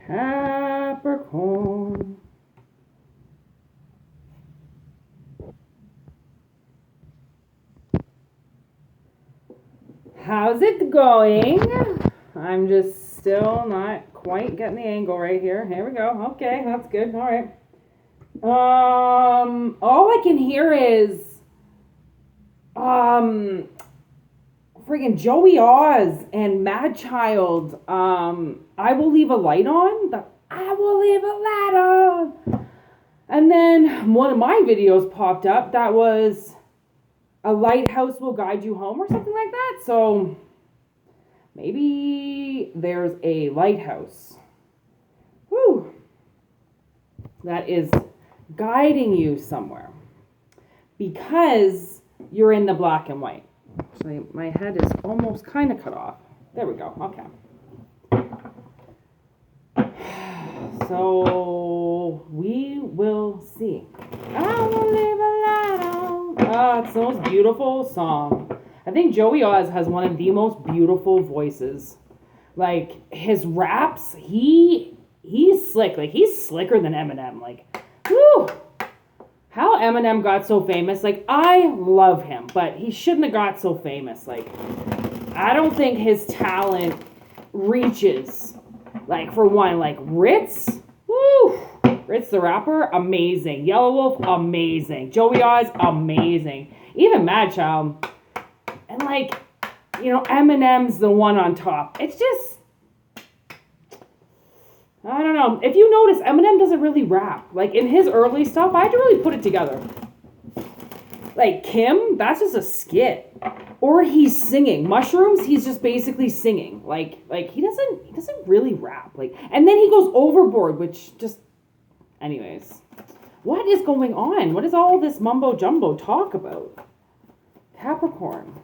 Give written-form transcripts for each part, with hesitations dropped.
Capricorn. How's it going? I'm just still not quite getting the angle right here. Here we go. Okay, that's good. All right. All I can hear is friggin' Joey Oz and Mad Child. I will leave a light on. I will leave a light on. And then one of my videos popped up that was a lighthouse will guide you home or something like that. So maybe there's a lighthouse. Whew. That is guiding you somewhere because you're in the black and white. Actually, my head is almost kind of cut off. There we go. Okay. So we will see. I will leave a light on. It's the most beautiful song. I think Joey Oz has one of the most beautiful voices. Like his raps, he's slick. Like he's slicker than Eminem. Like, whew. How Eminem got so famous, like, I love him, but he shouldn't have got so famous. Like, I don't think his talent reaches, like, for one, like, Ritz, woo, Ritz the rapper, amazing. Yellow Wolf, amazing. Joey Oz, amazing. Even Mad Child. And, like, you know, Eminem's the one on top. It's just, I don't know. If you notice, Eminem doesn't really rap. Like, in his early stuff, I had to really put it together. Like, Kim, that's just a skit. Or he's singing. Mushrooms, he's just basically singing. Like he doesn't really rap. Like, and then he goes overboard, which just, anyways. What is going on? What is all this mumbo jumbo talk about? Capricorn.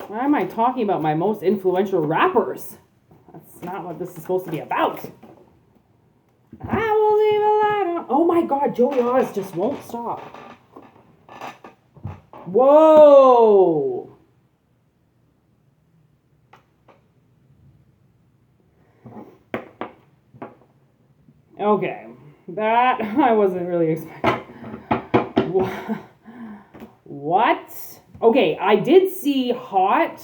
Why am I talking about my most influential rappers? That's not what this is supposed to be about. I will leave a light on. Oh my God, Joey Oz just won't stop. Whoa. Okay, that I wasn't really expecting. What? Okay, I did see Hot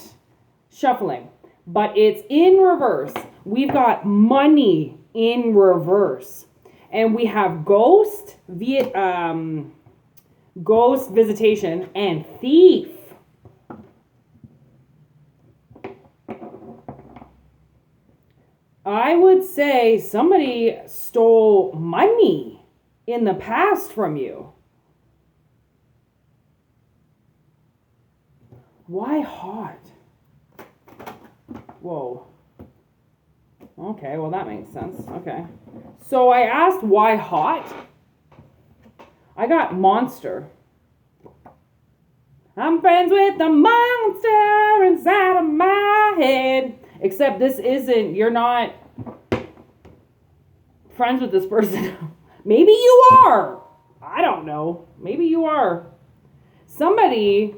shuffling. But it's in reverse. We've got Money in reverse. And we have Ghost, Ghost Visitation, and Thief. I would say somebody stole money in the past from you. Why Hot? Whoa. Okay, well that makes sense. Okay. So I asked why Hot. I got Monster. I'm friends with the monster inside of my head. Except this isn't, you're not friends with this person. Maybe you are. I don't know. Maybe you are. Somebody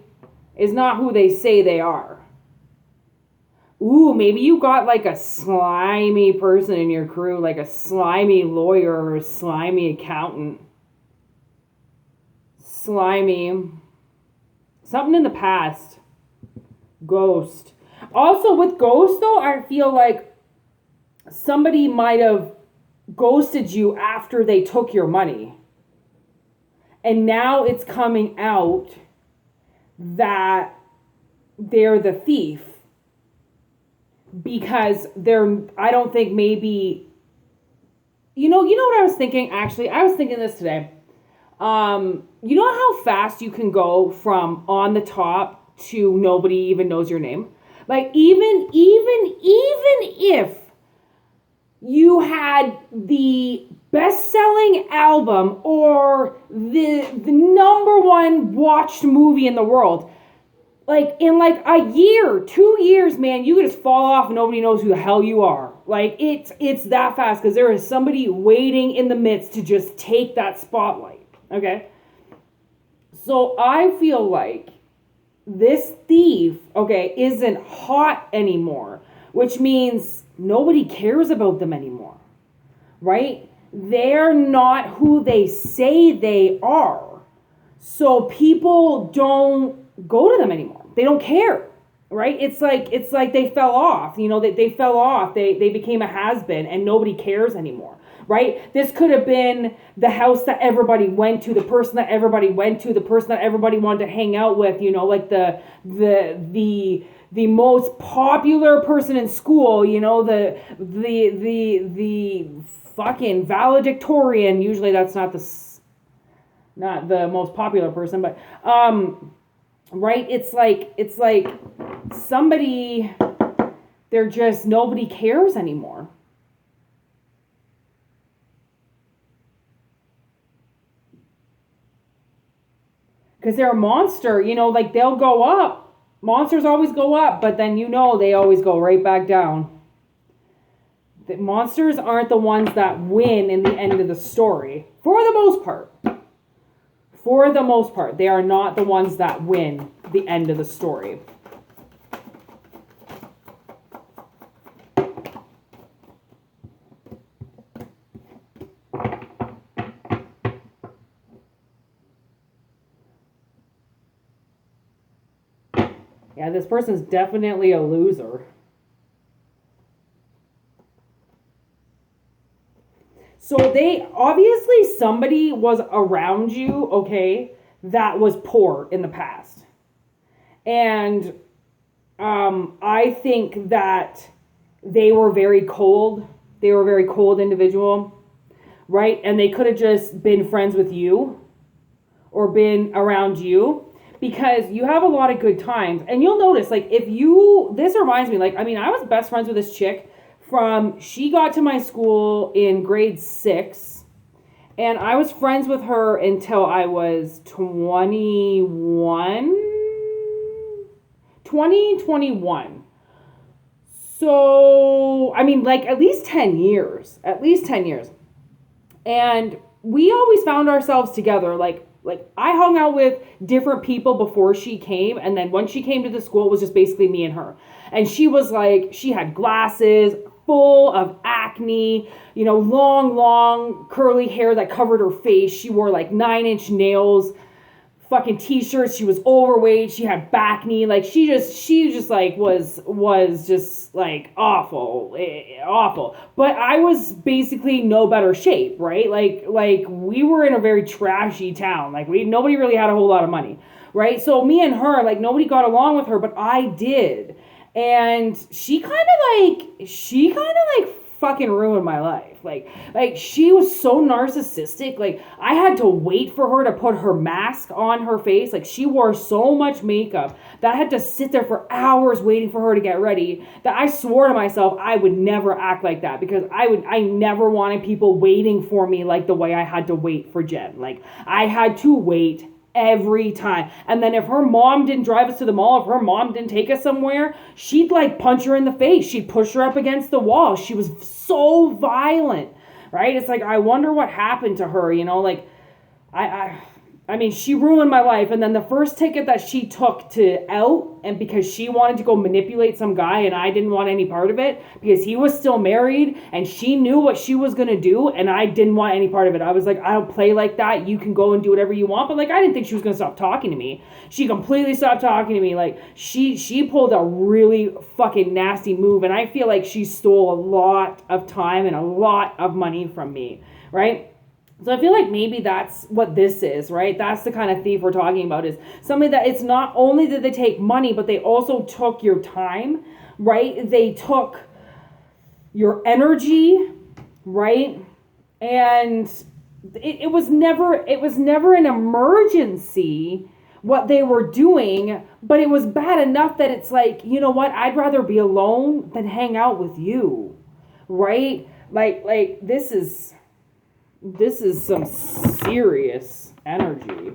is not who they say they are. Ooh, maybe you got like a slimy person in your crew, like a slimy lawyer or a slimy accountant. Slimy. Something in the past. Ghost. Also with Ghost though, I feel like somebody might have ghosted you after they took your money. And now it's coming out that they're the thief. Because I don't think maybe, you know what I was thinking? Actually, I was thinking this today. You know how fast you can go from on the top to nobody even knows your name? Like even if you had the best-selling album or the number one watched movie in the world, like in like a year, 2 years, man, you could just fall off and nobody knows who the hell you are. Like it's that fast because there is somebody waiting in the midst to just take that spotlight. Okay. So I feel like this thief, okay, isn't hot anymore. which means nobody cares about them anymore, right? They're not who they say they are. So people don't go to them anymore. They don't care, right? It's like they fell off, they fell off. They became a has-been and nobody cares anymore, right? This could have been the house that everybody went to, the person that everybody went to, the person that everybody wanted to hang out with, like the most popular person in school, the fucking valedictorian. Usually that's not the most popular person, but right? It's like somebody, they're just, nobody cares anymore. Because they're a monster, like they'll go up. Monsters always go up, but then they always go right back down. The monsters aren't the ones that win in the end of the story. For the most part. For the most part, they are not the ones that win the end of the story. Yeah, this person's definitely a loser. So obviously somebody was around you, okay, that was poor in the past. And I think that they were very cold. They were a very cold individual, right? And they could have just been friends with you or been around you because you have a lot of good times. And you'll notice, like, this reminds me, like, I was best friends with this chick she got to my school in grade 6, and I was friends with her until I was 21. So, like at least 10 years, And we always found ourselves together. Like I hung out with different people before she came. And then when she came to the school, it was just basically me and her. And she was like, she had glasses, full of acne, long curly hair that covered her face. She wore like 9-inch nails, fucking t-shirts. She was overweight. She had back knee. Like she just like was just like awful. But I was basically no better shape, right? Like we were in a very trashy town. Like nobody really had a whole lot of money, right? So me and her, like nobody got along with her, but I did. And she kind of fucking ruined my life. Like she was so narcissistic. Like I had to wait for her to put her mask on her face. Like she wore so much makeup that I had to sit there for hours waiting for her to get ready, that I swore to myself I would never act like that, because I never wanted people waiting for me like the way I had to wait for Jen. Like I had to wait every time. And then if her mom didn't drive us to the mall, if her mom didn't take us somewhere, she'd like punch her in the face. She'd push her up against the wall. She was so violent, right? It's like, I wonder what happened to her, like she ruined my life. And then the first ticket that she took to out, and because she wanted to go manipulate some guy and I didn't want any part of it because he was still married and she knew what she was going to do and I didn't want any part of it. I was like, I don't play like that. You can go and do whatever you want. But like, I didn't think she was going to stop talking to me. She completely stopped talking to me. Like she pulled a really fucking nasty move, and I feel like she stole a lot of time and a lot of money from me, right? So I feel like maybe that's what this is, right? That's the kind of thief we're talking about, is somebody that it's not only did they take money, but they also took your time, right? They took your energy, right? And it was never an emergency what they were doing, but it was bad enough that it's like, you know what? I'd rather be alone than hang out with you, right? Like this is some serious energy.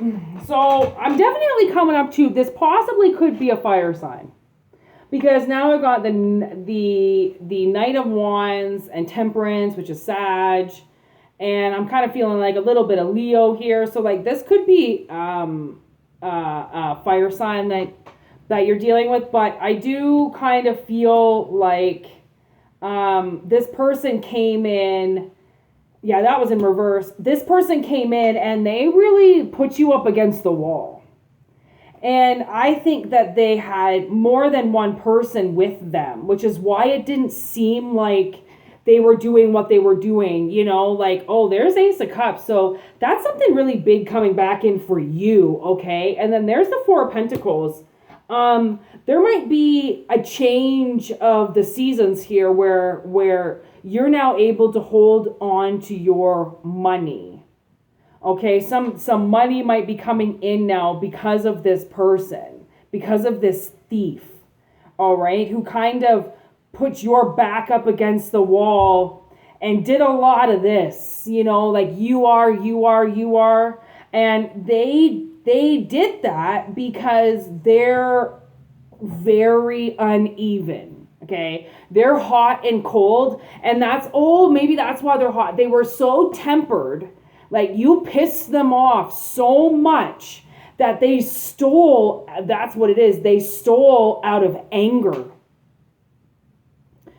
Okay, so I'm definitely coming up to, this possibly could be a fire sign. Because now I've got the Knight of Wands and Temperance, which is Sag. And I'm kind of feeling like a little bit of Leo here. So like this could be a fire sign that you're dealing with. But I do kind of feel like this person came in. Yeah, that was in reverse. This person came in and they really put you up against the wall. And I think that they had more than one person with them, which is why it didn't seem like they were doing what they were doing, you know, like, oh, there's Ace of Cups. So that's something really big coming back in for you, okay? And then there's the Four of Pentacles. There might be a change of the seasons here where you're now able to hold on to your money. Okay, some money might be coming in now because of this person, because of this thief, all right, who kind of put your back up against the wall and did a lot of this, you know, like you are, and they did that because they're very uneven. Okay, they're hot and cold, and maybe that's why they're hot. They were so tempered. Like you pissed them off so much that they stole, that's what it is. They stole out of anger.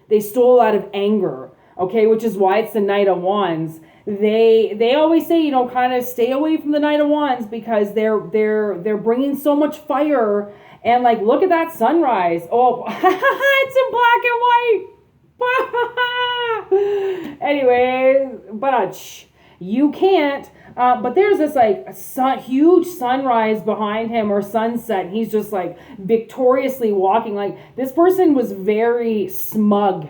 They stole out of anger, okay, which is why it's the Knight of Wands. They always say, you know, kind of stay away from the Knight of Wands because they're bringing so much fire, and like look at that sunrise. Oh, it's in black and white. Anyway, but you can't, but there's this like huge sunrise behind him or sunset. And he's just like victoriously walking. Like this person was very smug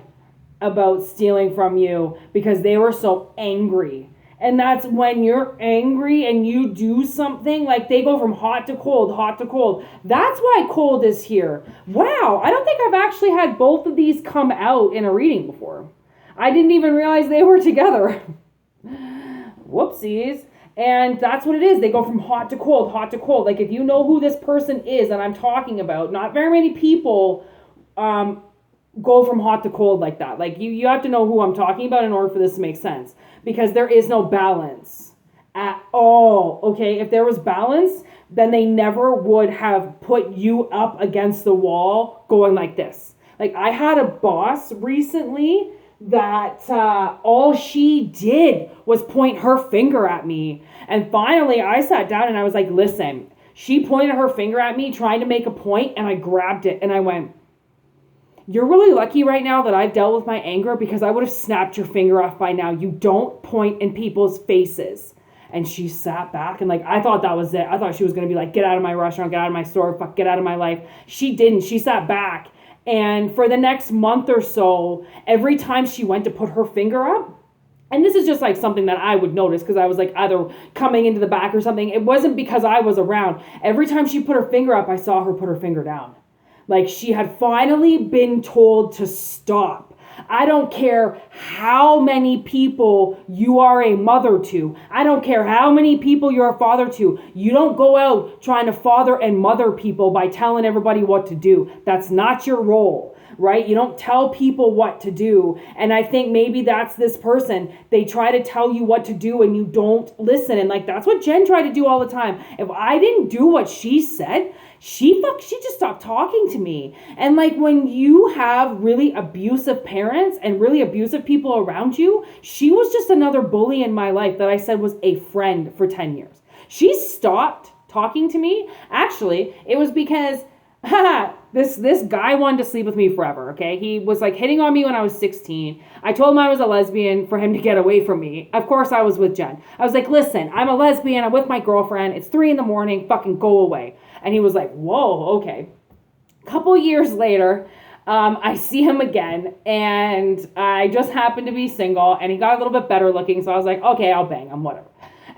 about stealing from you because they were so angry. And that's when you're angry and you do something, like they go from hot to cold, hot to cold. That's why cold is here. Wow, I don't think I've actually had both of these come out in a reading before. I didn't even realize they were together. Whoopsies. And that's what it is. They go from hot to cold, hot to cold. Like if you know who this person is that I'm talking about, not very many people go from hot to cold like that. Like you have to know who I'm talking about in order for this to make sense, because there is no balance at all. Okay, if there was balance, then they never would have put you up against the wall going like this. Like I had a boss recently that all she did was point her finger at me. And finally I sat down and I was like, listen, she pointed her finger at me trying to make a point, and I grabbed it and I went, you're really lucky right now that I've dealt with my anger, because I would have snapped your finger off by now. You don't point in people's faces. And she sat back and like, I thought that was it. I thought she was going to be like, get out of my restaurant, get out of my store, fuck, get out of my life. She didn't. She sat back. And for the next month or so, every time she went to put her finger up, and this is just like something that I would notice because I was like either coming into the back or something. It wasn't because I was around. Every time she put her finger up, I saw her put her finger down. Like she had finally been told to stop. I don't care how many people you are a mother to. I don't care how many people you're a father to. You don't go out trying to father and mother people by telling everybody what to do. That's not your role, right? You don't tell people what to do. And I think maybe that's this person. They try to tell you what to do and you don't listen. And like, that's what Jen tried to do all the time. If I didn't do what she said, she just stopped talking to me. And like when you have really abusive parents and really abusive people around you, she was just another bully in my life that I said was a friend for 10 years. She stopped talking to me. Actually, it was because this guy wanted to sleep with me forever, okay? He was like hitting on me when I was 16. I told him I was a lesbian for him to get away from me. Of course, I was with Jen. I was like, listen, I'm a lesbian. I'm with my girlfriend. It's 3 a.m. Fucking go away. And he was like, whoa, okay. A couple years later, I see him again, and I just happened to be single, and he got a little bit better looking, so I was like, okay, I'll bang him, whatever.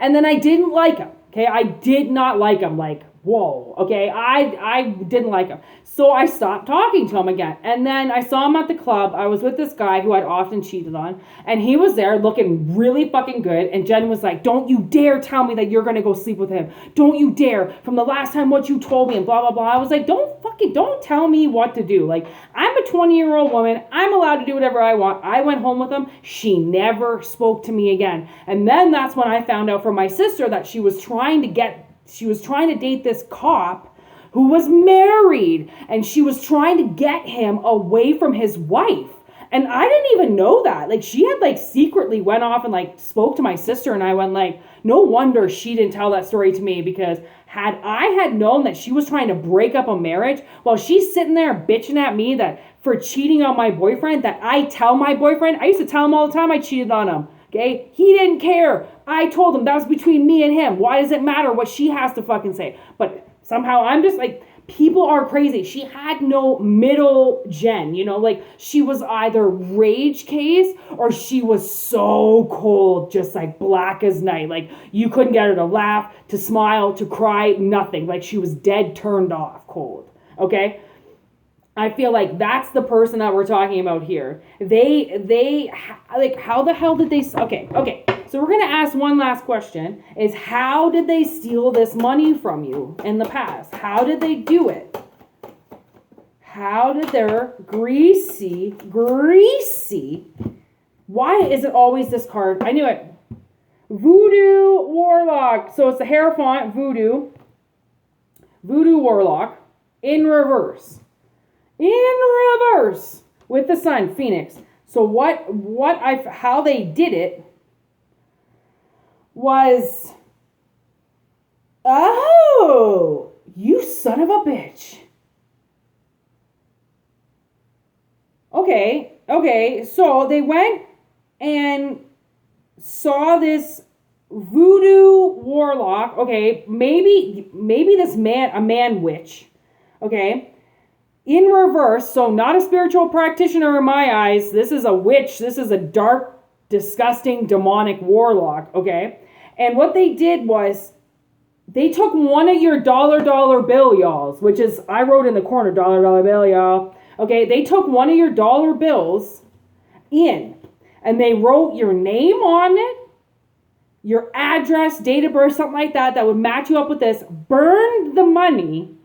And then I didn't like him, okay? I did not like him, like, whoa, okay, I didn't like him. So I stopped talking to him again. And then I saw him at the club. I was with this guy who I'd often cheated on, and he was there looking really fucking good. And Jen was like, don't you dare tell me that you're going to go sleep with him. Don't you dare. From the last time what you told me and blah, blah, blah. I was like, don't tell me what to do. Like, I'm a 20-year-old woman. I'm allowed to do whatever I want. I went home with him. She never spoke to me again. And then that's when I found out from my sister that she was trying to date this cop who was married, and she was trying to get him away from his wife. And I didn't even know that. Like, she had like secretly went off and like spoke to my sister, and I went like, no wonder she didn't tell that story to me, because had I had known that she was trying to break up a marriage while she's sitting there bitching at me that for cheating on my boyfriend, that I tell my boyfriend, I used to tell him all the time I cheated on him. Okay, he didn't care. I told him that was between me and him. Why does it matter what she has to fucking say? But somehow I'm just like, people are crazy. She had no middle Jen, you know, like she was either rage case or she was so cold, just like black as night. Like you couldn't get her to laugh, to smile, to cry, nothing. Like she was dead turned off cold. Okay. I feel like that's the person that we're talking about here. They like, how the hell did they, okay. So we're going to ask one last question, is how did they steal this money from you in the past? How did they do it? How did their greasy, why is it always this card? I knew it. Voodoo Warlock. So it's the Hierophant Voodoo Warlock in reverse. With the sun, Phoenix. So how they did it was, oh, you son of a bitch. Okay, so they went and saw this voodoo warlock, okay, maybe this man, a man witch, okay, in reverse, so not a spiritual practitioner in my eyes. This is a witch. This is a dark, disgusting, demonic warlock, okay? And what they did was they took one of your dollar bill, y'all, which is, I wrote in the corner, dollar bill, y'all. Okay, they took one of your dollar bills in, and they wrote your name on it, your address, date of birth, something like that would match you up with this, burned the money.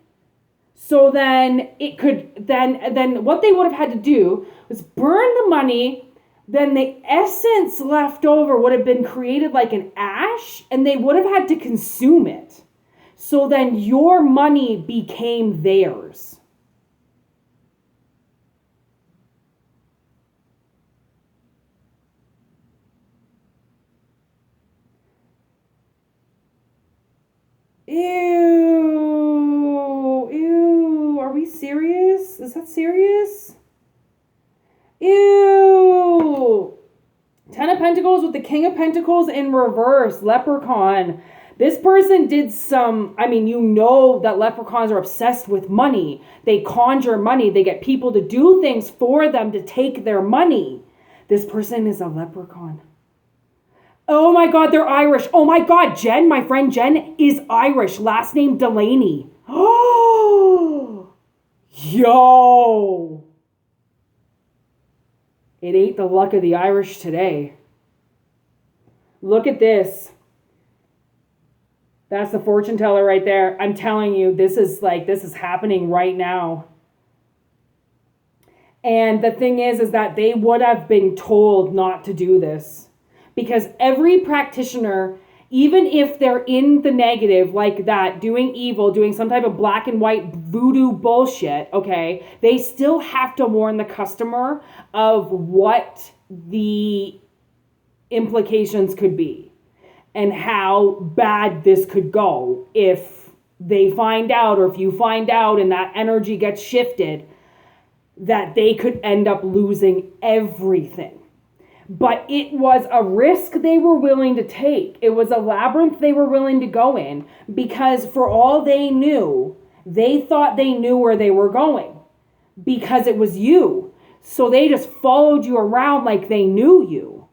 So then it could, then what they would have had to do was burn the money, then the essence left over would have been created like an ash, and they would have had to consume it. So then your money became theirs. Ew, are we serious? Is that serious? Ew. 10 of Pentacles with the King of Pentacles in reverse, Leprechaun. This person did some, I mean, you know that leprechauns are obsessed with money. They conjure money. They get people to do things for them to take their money. This person is a leprechaun. Oh my God, they're Irish. Oh my God, Jen, my friend Jen, is Irish. Last name Delaney. Oh, yo. It ain't the luck of the Irish today. Look at this. That's the fortune teller right there. I'm telling you, this is happening right now. And the thing is that they would have been told not to do this. Because every practitioner, even if they're in the negative like that, doing evil, doing some type of black and white voodoo bullshit, okay, they still have to warn the customer of what the implications could be and how bad this could go if they find out, or if you find out and that energy gets shifted, that they could end up losing everything. But it was a risk they were willing to take. It was a labyrinth they were willing to go in, because for all they knew, they thought they knew where they were going because it was you. So they just followed you around like they knew you.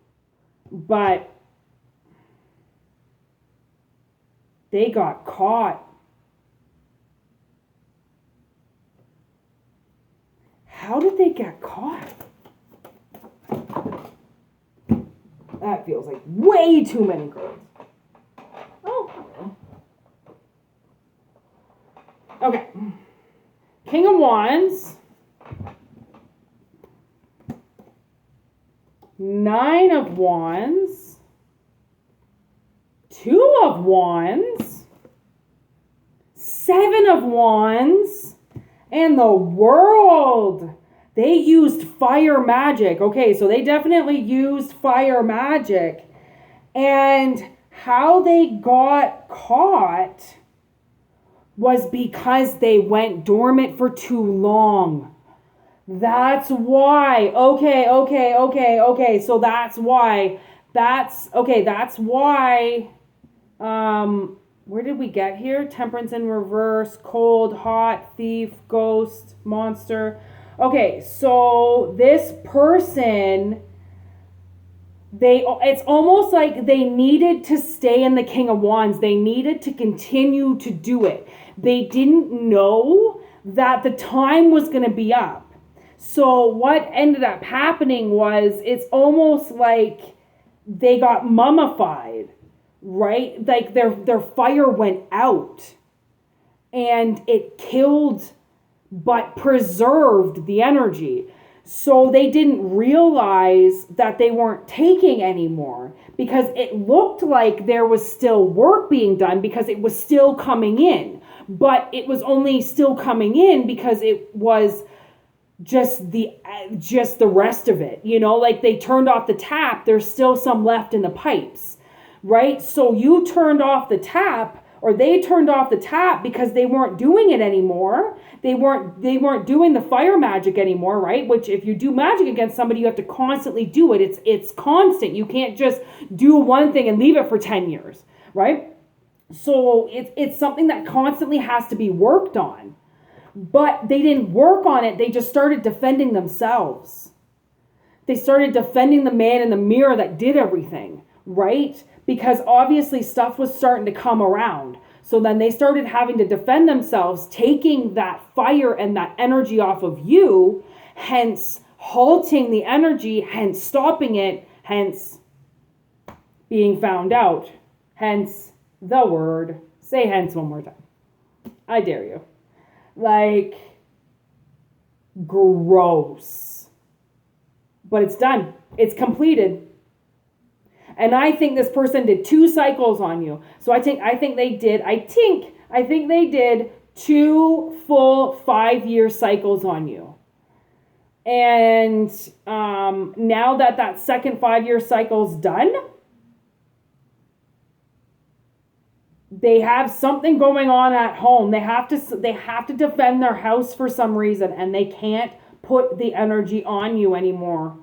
But they got caught. How did they get caught? That feels like way too many cards. Oh. Okay. King of Wands. 9 of Wands. 2 of Wands. 7 of Wands. And the World. They used fire magic. Okay, so they definitely used fire magic. And how they got caught was because they went dormant for too long. That's why. Okay. So that's why. That's why. Where did we get here? Temperance in reverse, cold, hot, thief, ghost, monster. Okay, so this person, it's almost like they needed to stay in the King of Wands. They needed to continue to do it. They didn't know that the time was going to be up. So what ended up happening was it's almost like they got mummified, right? Like their fire went out and it killed but preserved the energy. So they didn't realize that they weren't taking anymore because it looked like there was still work being done because it was still coming in. But it was only still coming in because it was just the rest of it. You know, like they turned off the tap, there's still some left in the pipes, right? So you turned off the tap, or they turned off the tap because they weren't doing it anymore. They weren't doing the fire magic anymore, right? Which if you do magic against somebody, you have to constantly do it. It's constant. You can't just do one thing and leave it for 10 years, right? So it's something that constantly has to be worked on. But they didn't work on it. They just started defending themselves. They started defending the man in the mirror that did everything, right? Because obviously stuff was starting to come around. So then they started having to defend themselves, taking that fire and that energy off of you, hence halting the energy, hence stopping it, hence being found out, hence the word. Say hence one more time. I dare you. Like, gross. But it's done. It's completed. And I think this person did 2 cycles on you. So I think they did 2 full 5-year cycles on you. And now that second 5-year cycle's done, they have something going on at home. They have to defend their house for some reason, and they can't put the energy on you anymore.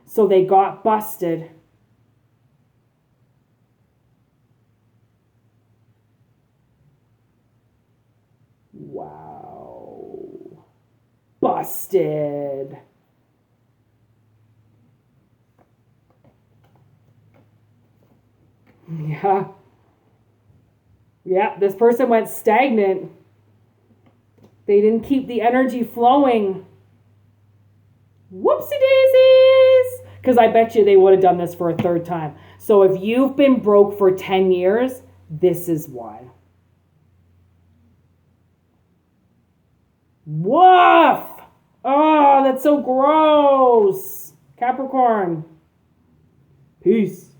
So they got busted. Wow. Busted. Yeah. Yeah, this person went stagnant. They didn't keep the energy flowing. Whoopsie daisies. Because I bet you they would have done this for a 3rd time. So if you've been broke for 10 years, this is why. Woof! Oh, that's so gross. Capricorn. Peace.